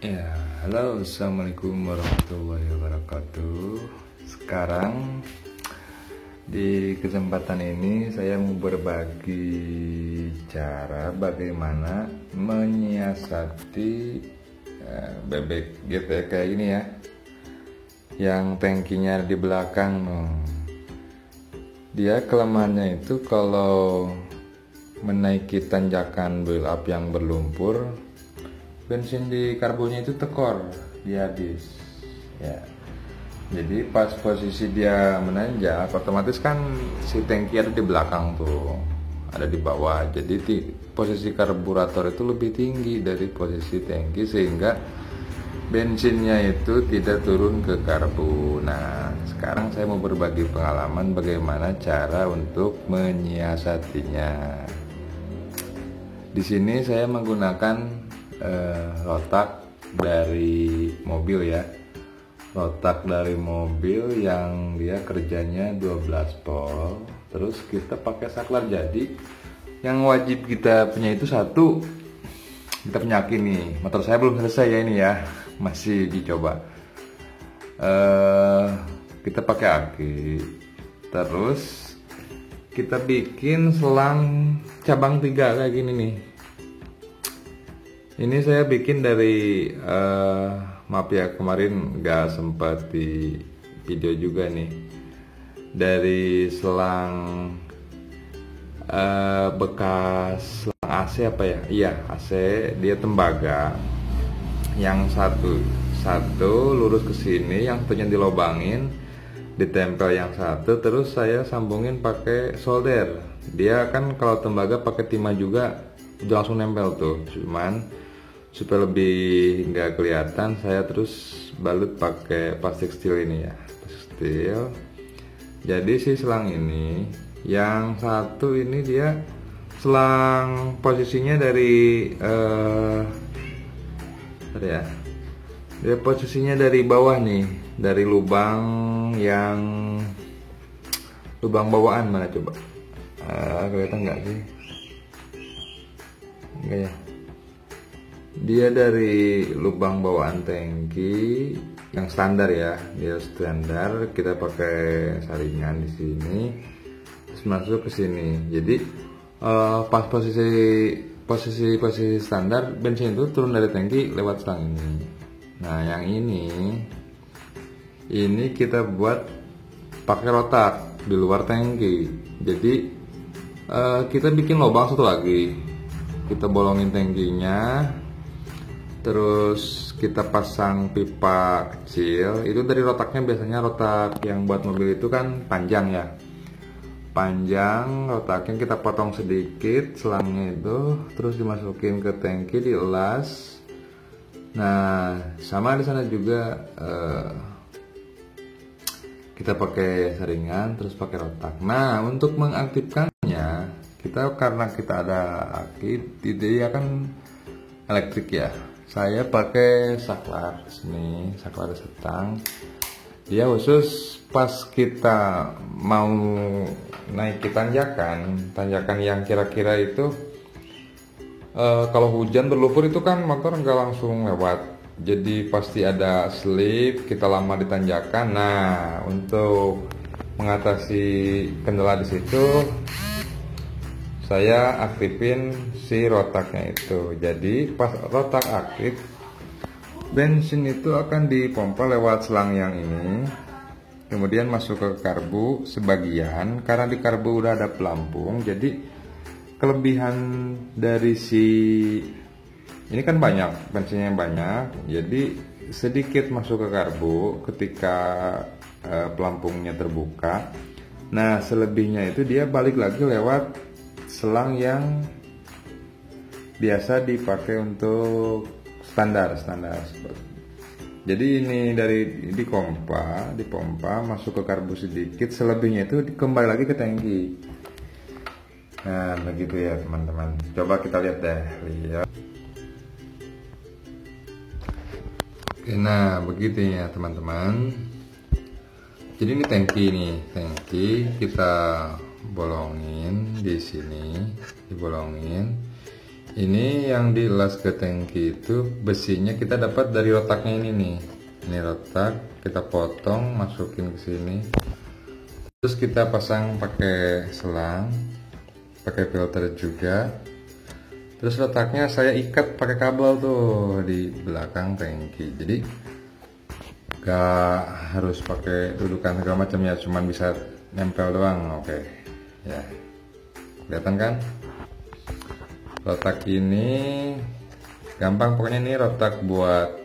Ya, halo, assalamualaikum warahmatullahi wabarakatuh. Sekarang di kesempatan ini saya mau berbagi cara bagaimana menyiasati bebek gitu ya, kayak ini ya, yang tangkinya di belakang. Dia kelemahannya itu kalau menaiki tanjakan build up yang berlumpur, bensin di karbonya itu tekor, dia habis ya. Jadi pas posisi dia menanjak, otomatis kan si tangki ada di belakang tuh, ada di bawah. Jadi posisi karburator itu lebih tinggi dari posisi tangki, sehingga bensinnya itu tidak turun ke karbu. Nah, sekarang saya mau berbagi pengalaman bagaimana cara untuk menyiasatinya. Di sini saya menggunakan rotak dari mobil ya, rotak dari mobil yang dia kerjanya 12 volt. Terus kita pakai saklar jadi. Yang wajib kita punya itu satu, kita punya aki nih. Motor saya belum selesai ya ini ya, masih dicoba. Kita pakai aki. Terus kita bikin selang cabang 3 kayak gini nih. Ini saya bikin dari maaf ya, kemarin nggak sempat di video juga nih, dari selang bekas selang AC apa ya, iya AC, dia tembaga. Yang satu lurus ke sini, yang satunya dilobangin, ditempel yang satu, terus saya sambungin pakai solder. Dia kan kalau tembaga pakai timah juga udah langsung nempel tuh, cuman supaya lebih nggak kelihatan saya terus balut pakai plastik steel ini ya, plastik steel. Jadi si selang ini, yang satu ini dia selang posisinya dari ya, dia posisinya dari bawah nih, dari lubang bawaan mana coba, kelihatan nggak sih? Enggak ya. Dia dari lubang bawaan tangki yang standar ya, dia standar. Kita pakai saringan di sini, terus masuk ke sini. Jadi pas posisi standar, bensin itu turun dari tangki lewat selang ini. Nah, yang ini kita buat pakai rotak di luar tangki. Jadi kita bikin lubang satu lagi, kita bolongin tangkinya. Terus kita pasang pipa kecil. Itu dari rotaknya, biasanya rotak yang buat mobil itu kan panjang ya, panjang. Rotaknya kita potong sedikit selangnya itu, terus dimasukin ke tangki, dielas. Nah, sama di sana juga kita pakai saringan, terus pakai rotak. Nah, untuk mengaktifkannya, karena kita ada aki, dia kan elektrik ya. Saya pakai saklar sini, saklar setang. Dia khusus pas kita mau naik ke tanjakan yang kira-kira itu kalau hujan berlumpur itu kan motor nggak langsung lewat. Jadi pasti ada slip, kita lama di tanjakan. Nah, untuk mengatasi kendala di situ, saya aktifin si rotaknya itu. Jadi pas rotak aktif, bensin itu akan dipompa lewat selang yang ini, kemudian masuk ke karbu sebagian. Karena di karbu udah ada pelampung, jadi kelebihan dari ini kan banyak, bensinnya banyak, jadi sedikit masuk ke karbu ketika pelampungnya terbuka. Nah, selebihnya itu dia balik lagi lewat selang yang biasa dipakai untuk standar. Jadi ini dipompa masuk ke karbu sedikit, selebihnya itu kembali lagi ke tangki. Nah, begitu ya teman-teman. Coba kita lihat deh, lihat. Oke, nah begitu ya teman-teman. Jadi ini tangki kita bolongin di sini, dibolongin. Ini yang dilas ke tangki itu besinya kita dapat dari rotaknya ini nih. Ini rotak, kita potong, masukin ke sini. Terus kita pasang pakai selang, pakai filter juga. Terus rotaknya saya ikat pakai kabel tuh di belakang tangki. Jadi gak harus pakai dudukan segala macam ya, cuman bisa nempel doang. Oke. Ya. Kelihatan kan? Rotak ini gampang, pokoknya ini rotak buat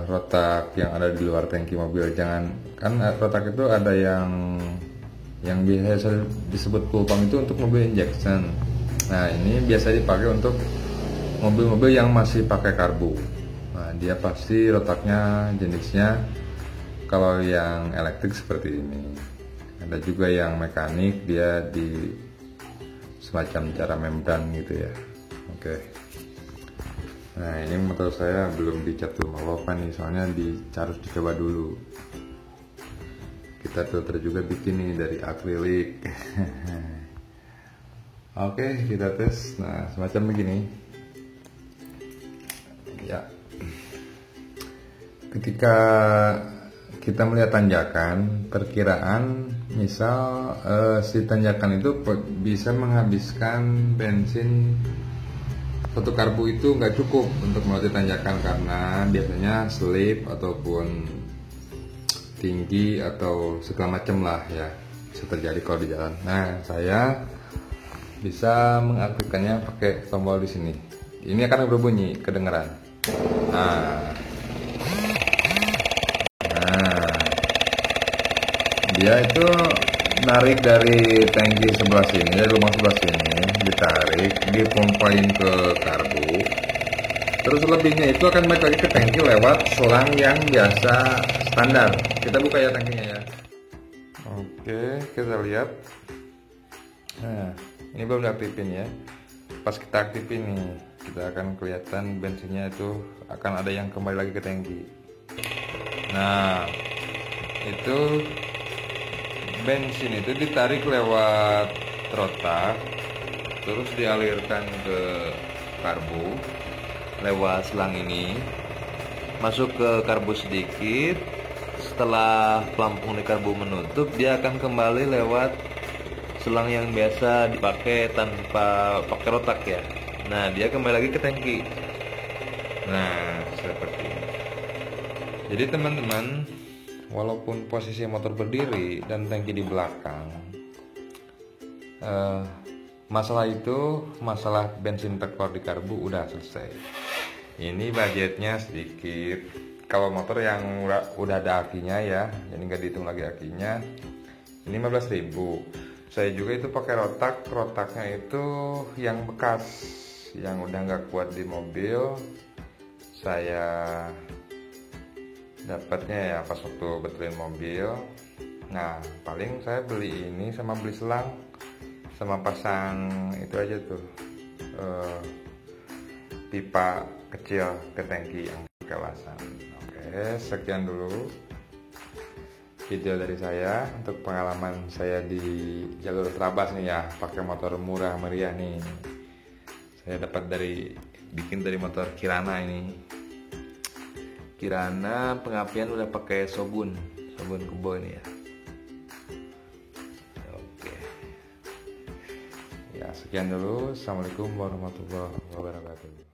rotak yang ada di luar tangki mobil. Jangan, kan rotak itu ada yang biasa disebut full pump itu untuk mobil injection. Nah, ini biasa dipakai untuk mobil-mobil yang masih pakai karbu. Nah, dia pasti rotaknya jenisnya kalau yang elektrik seperti ini. Ada juga yang mekanik, dia di semacam cara membran gitu ya. Oke. Nah, ini motor saya belum dicat turmalopan nih, soalnya harus dicoba dulu. Kita filter juga bikin nih dari akrilik. Oke, kita tes. Nah, semacam begini. Ya. Ketika kita melihat tanjakan, perkiraan misal si tanjakan itu bisa menghabiskan bensin satu karbu itu nggak cukup untuk melewati tanjakan, karena biasanya slip ataupun tinggi atau segala macam lah ya, bisa terjadi kalau di jalan. Nah, saya bisa mengaktifkannya pakai tombol di sini. Ini akan berbunyi, kedengeran. Nah, dia itu narik dari tangki sebelah sini, dari lubang sebelah sini, ditarik, dipompain ke karbu. Terus lebihnya itu akan balik lagi ke tangki lewat selang yang biasa standar. Kita buka ya tangkinya ya. Oke, kita lihat. Nah, ini belum diaktifin ya. Pas kita aktifin nih, kita akan kelihatan bensinnya itu akan ada yang kembali lagi ke tangki. Nah, itu bensin itu ditarik lewat rotak, terus dialirkan ke karbu lewat selang ini, masuk ke karbu sedikit. Setelah pelampung di karbu menutup, dia akan kembali lewat selang yang biasa dipakai tanpa pakai rotak ya. Nah, dia kembali lagi ke tangki. Nah, seperti ini. Jadi teman-teman, walaupun posisi motor berdiri dan tangki di belakang, masalah bensin tekor di karbu udah selesai. Ini budgetnya sedikit. Kalau motor yang udah ada akinya ya, jadi nggak dihitung lagi akinya, ini 15.000. Saya juga itu pakai rotaknya itu yang bekas, yang udah nggak kuat di mobil. Saya dapatnya ya pas waktu betulin mobil. Nah, paling saya beli ini sama beli selang, sama pasang itu aja tuh, pipa kecil ke tangki yang kelasan. Oke, sekian dulu video dari saya untuk pengalaman saya di jalur Trabas nih ya, pakai motor murah meriah nih. Saya dapat bikin dari motor Kirana ini. Kirana pengapian udah pakai Shogun Kubo ini ya. Oke. Ya, sekian dulu. Assalamualaikum warahmatullahi wabarakatuh.